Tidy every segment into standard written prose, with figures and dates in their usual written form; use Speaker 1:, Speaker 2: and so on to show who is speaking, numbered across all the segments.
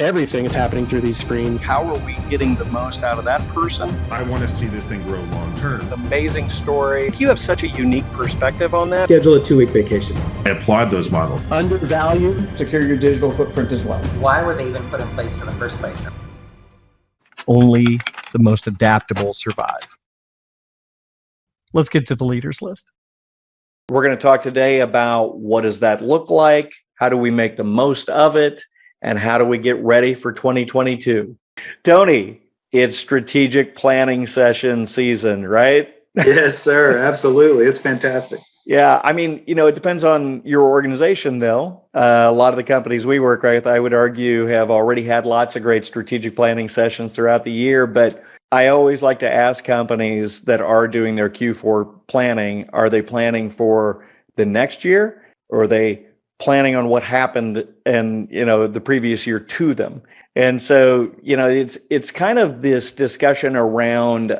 Speaker 1: Everything is happening through these screens.
Speaker 2: How are we getting the most out of that person?
Speaker 3: I want to see this thing grow long term.
Speaker 2: Amazing story. You have such a unique perspective on that.
Speaker 4: Schedule a 2-week vacation.
Speaker 3: I applaud those models.
Speaker 1: Undervalue.
Speaker 5: Secure your digital footprint as well.
Speaker 6: Why were they even put in place in the first place?
Speaker 2: Only the most adaptable survive. Let's get to the leaders list. We're going to talk today about what does that look like? How do we make the most of it? And how do we get ready for 2022? Tony, it's strategic planning session season, right?
Speaker 4: Yes, sir. Absolutely. It's fantastic.
Speaker 2: Yeah. I mean, it depends on your organization, though. A lot of the companies we work with, I would argue, have already had lots of great strategic planning sessions throughout the year. But I always like to ask companies that are doing their Q4 planning, are they planning for the next year, or are they planning on what happened and the previous year to them? And so it's kind of this discussion around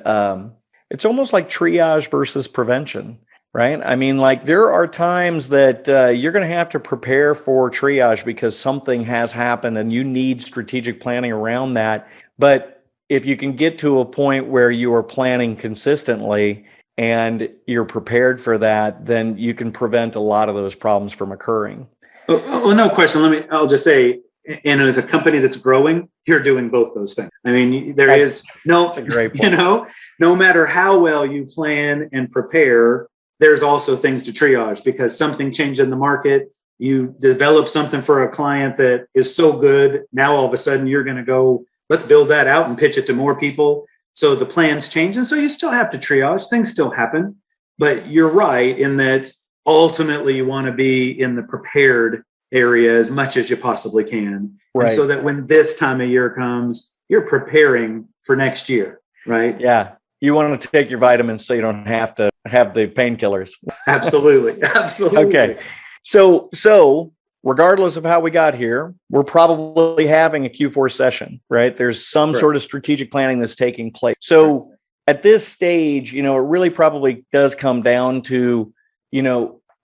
Speaker 2: it's almost like triage versus prevention, right? I mean, like there are times that you're going to have to prepare for triage because something has happened and you need strategic planning around that. But if you can get to a point where you are planning consistently and you're prepared for that, then you can prevent a lot of those problems from occurring.
Speaker 4: Well, no question. I'll just say, and with a company that's growing, you're doing both those things. I mean, that's a great point. No matter how well you plan and prepare, there's also things to triage because something changed in the market. You develop something for a client that is so good. Now, all of a sudden, you're going to go, let's build that out and pitch it to more people. So the plans change. And so you still have to triage. Things still happen. But you're right in that ultimately you want to be in the prepared area as much as you possibly can. Right. And so that when this time of year comes, you're preparing for next year, right?
Speaker 2: Yeah. You want to take your vitamins so you don't have to have the painkillers.
Speaker 4: Absolutely. Absolutely.
Speaker 2: Okay. So regardless of how we got here, we're probably having a Q4 session, right? There's some sort of strategic planning that's taking place. So at this stage, it really probably does come down to,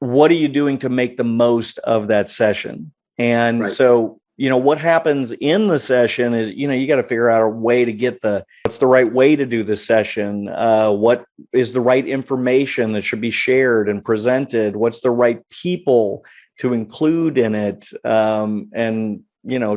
Speaker 2: what are you doing to make the most of that session? And so, what happens in the session is, you got to figure out a way to get what's the right way to do the session? What is the right information that should be shared and presented? What's the right people to include in it? And,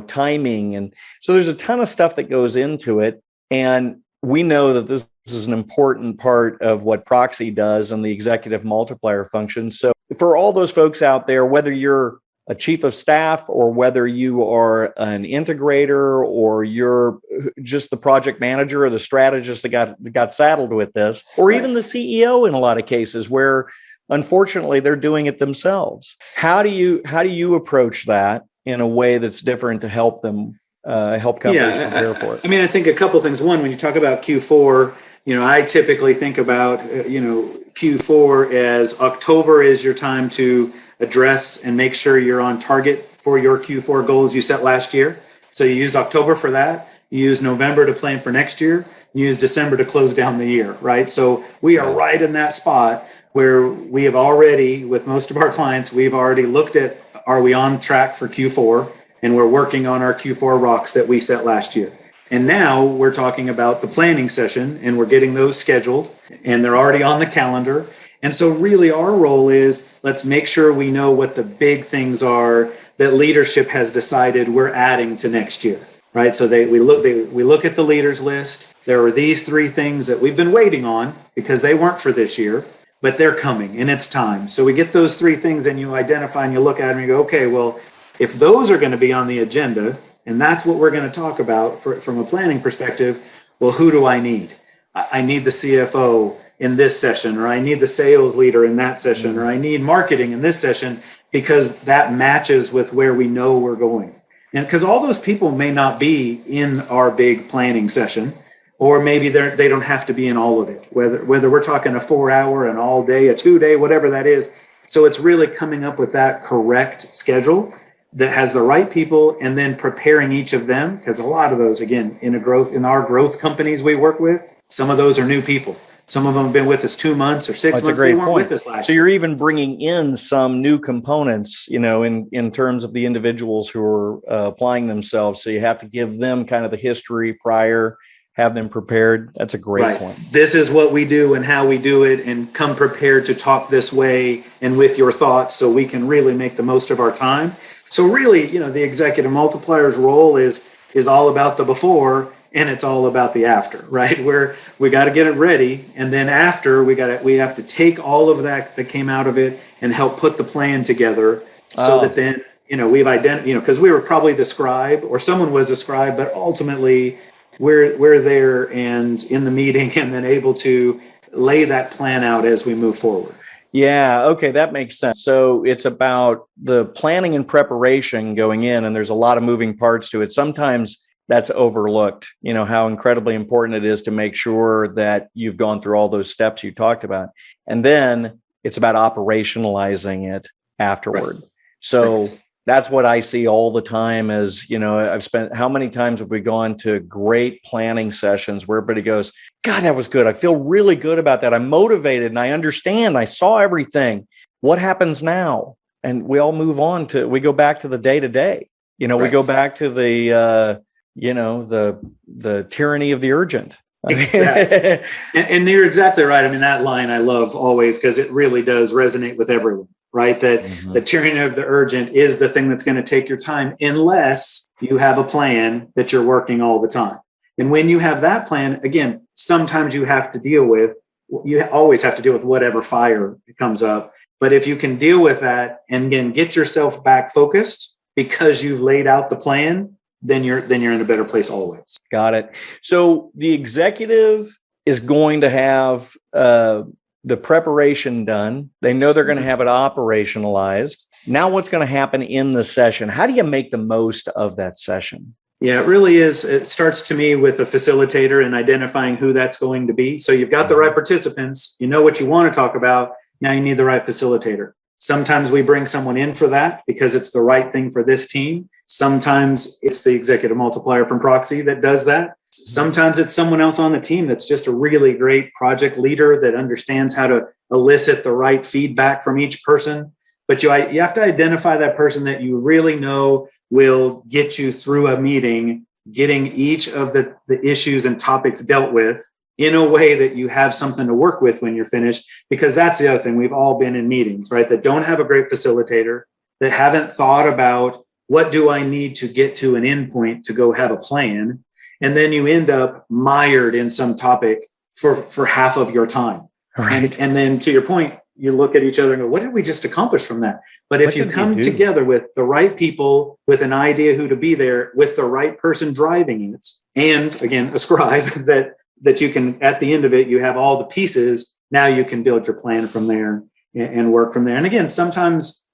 Speaker 2: timing. And so there's a ton of stuff that goes into it. And we know that this is an important part of what Proxy does and the executive multiplier function. So for all those folks out there, whether you're a chief of staff or whether you are an integrator or you're just the project manager or the strategist that got saddled with this, or even the CEO in a lot of cases where unfortunately they're doing it themselves. How do you approach that in a way that's different to help them help companies prepare for it?
Speaker 4: I mean, I think a couple things. One, when you talk about Q4, I typically think about, Q4 as October is your time to address and make sure you're on target for your Q4 goals you set last year. So you use October for that. You use November to plan for next year. You use December to close down the year, right? So we are right in that spot where we have already, with most of our clients, we've already looked at, are we on track for Q4? And we're working on our Q4 rocks that we set last year. And now we're talking about the planning session and we're getting those scheduled and they're already on the calendar. And so really our role is let's make sure we know what the big things are that leadership has decided we're adding to next year, right? So we look at the leaders list. There are these 3 things that we've been waiting on because they weren't for this year, but they're coming and it's time. So we get those 3 things and you identify and you look at them and you go, okay, well, if those are going to be on the agenda, and that's what we're going to talk about from a planning perspective, well, who do I need? I need the CFO in this session, or I need the sales leader in that session, or I need marketing in this session, because that matches with where we know we're going. And because all those people may not be in our big planning session, or maybe they don't have to be in all of it, whether we're talking a 4-hour, an all day, a 2-day, whatever that is. So it's really coming up with that correct schedule that has the right people and then preparing each of them, because a lot of those, again, in our growth companies we work with, some of those are new people. Some of them have been with us 2 months or 6
Speaker 2: That's a
Speaker 4: months.
Speaker 2: great
Speaker 4: They weren't
Speaker 2: point.
Speaker 4: with us last
Speaker 2: So
Speaker 4: year.
Speaker 2: you're even bringing in some new components, in terms of the individuals who are applying themselves. So you have to give them kind of the history prior, have them prepared. That's a great
Speaker 4: Right.
Speaker 2: point.
Speaker 4: This is what we do and how we do it, and come prepared to talk this way and with your thoughts so we can really make the most of our time. So really, the executive multiplier's role is all about the before, and it's all about the after, right? Where we got to get it ready, and then after we have to take all of that came out of it and help put the plan together so that then we've identified, because we were probably the scribe or someone was a scribe, but ultimately we're there and in the meeting and then able to lay that plan out as we move forward.
Speaker 2: Yeah. Okay. That makes sense. So it's about the planning and preparation going in, and there's a lot of moving parts to it. Sometimes that's overlooked, how incredibly important it is to make sure that you've gone through all those steps you talked about. And then it's about operationalizing it afterward. Right. So that's what I see all the time is, I've spent, how many times have we gone to great planning sessions where everybody goes, God, that was good. I feel really good about that. I'm motivated and I understand. I saw everything. What happens now? And we all move on we go back to the day to day. Right. We go back to the tyranny of the urgent.
Speaker 4: Exactly. and you're exactly right. I mean, that line I love always because it really does resonate with everyone, right? That the tyranny of the urgent is the thing that's going to take your time unless you have a plan that you're working all the time. And when you have that plan, again, sometimes you always have to deal with whatever fire comes up. But if you can deal with that and again, get yourself back focused because you've laid out the plan, then you're in a better place always.
Speaker 2: Got it. So the executive is going to have the preparation done. They know they're going to have it operationalized. Now what's going to happen in the session? How do you make the most of that session?
Speaker 4: Yeah, it really is. It starts to me with a facilitator and identifying who that's going to be. So you've got the right participants. You know what you want to talk about. Now you need the right facilitator. Sometimes we bring someone in for that because it's the right thing for this team. Sometimes it's the executive multiplier from Proxy that does that. Sometimes it's someone else on the team that's just a really great project leader that understands how to elicit the right feedback from each person. But you have to identify that person that you really know will get you through a meeting, getting each of the issues and topics dealt with in a way that you have something to work with when you're finished. Because that's the other thing. We've all been in meetings, right, that don't have a great facilitator, that haven't thought about what do I need to get to an endpoint to go have a plan. And then you end up mired in some topic for half of your time. Right. And then to your point, you look at each other and go, what did we just accomplish from that? But if you come together with the right people, with an idea who to be there, with the right person driving it, and again, a scribe that you can, at the end of it, you have all the pieces. Now you can build your plan from there and work from there. And again, sometimes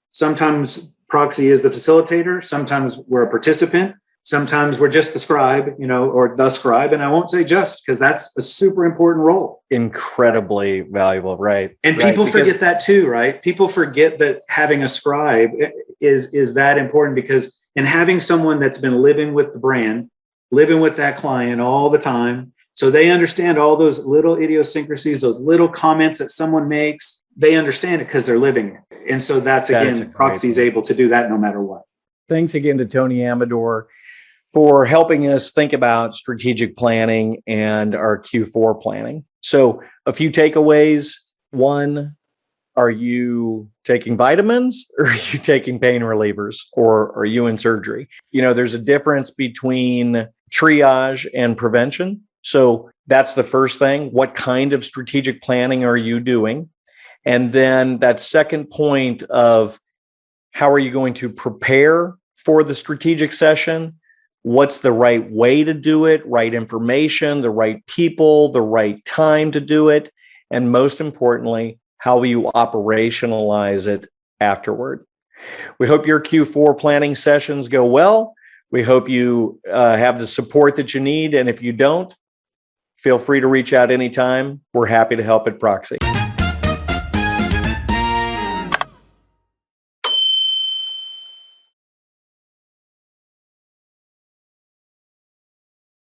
Speaker 4: Proxy is the facilitator. Sometimes we're a participant. Sometimes we're just the scribe, or the scribe. And I won't say just because that's a super important role.
Speaker 2: Incredibly valuable, right?
Speaker 4: And people forget that too, right? People forget that having a scribe is that important because in having someone that's been living with the brand, living with that client all the time, so they understand all those little idiosyncrasies, those little comments that someone makes, they understand it because they're living it. And so that's again, Proxy's able to do that no matter what.
Speaker 2: Thanks again to Tony Amador for helping us think about strategic planning and our Q4 planning. So a few takeaways. One, are you taking vitamins or are you taking pain relievers or are you in surgery? There's a difference between triage and prevention. So that's the first thing. What kind of strategic planning are you doing? And then that second point of how are you going to prepare for the strategic session? What's the right way to do it? Right information, the right people, the right time to do it. And most importantly, how will you operationalize it afterward? We hope your Q4 planning sessions go well. We hope you have the support that you need. And if you don't, feel free to reach out anytime. We're happy to help at Proxy.